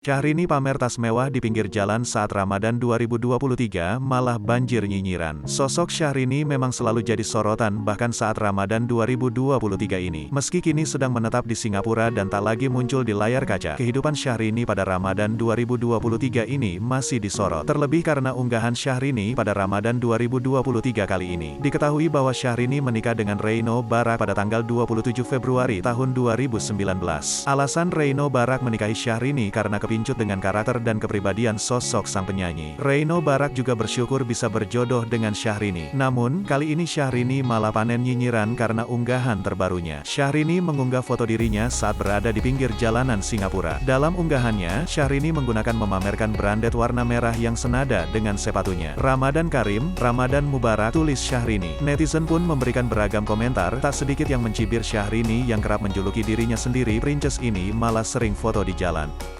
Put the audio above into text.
Syahrini pamer tas mewah di pinggir jalan saat Ramadan 2023 malah banjir nyinyiran. Sosok Syahrini memang selalu jadi sorotan bahkan saat Ramadan 2023 ini. Meski kini sedang menetap di Singapura dan tak lagi muncul di layar kaca, kehidupan Syahrini pada Ramadan 2023 ini masih disorot. Terlebih karena unggahan Syahrini pada Ramadan 2023 kali ini. Diketahui bahwa Syahrini menikah dengan Reino Barak pada tanggal 27 Februari tahun 2019. Alasan Reino Barak menikahi Syahrini karena pincut dengan karakter dan kepribadian sosok sang penyanyi. Reino Barak juga bersyukur bisa berjodoh dengan Syahrini. Namun, kali ini Syahrini malah panen nyinyiran karena unggahan terbarunya. Syahrini mengunggah foto dirinya saat berada di pinggir jalanan Singapura. Dalam unggahannya, Syahrini memamerkan brandet warna merah yang senada dengan sepatunya. Ramadan Karim, Ramadan Mubarak, tulis Syahrini. Netizen pun memberikan beragam komentar, tak sedikit yang mencibir Syahrini yang kerap menjuluki dirinya sendiri princess ini malah sering foto di jalan.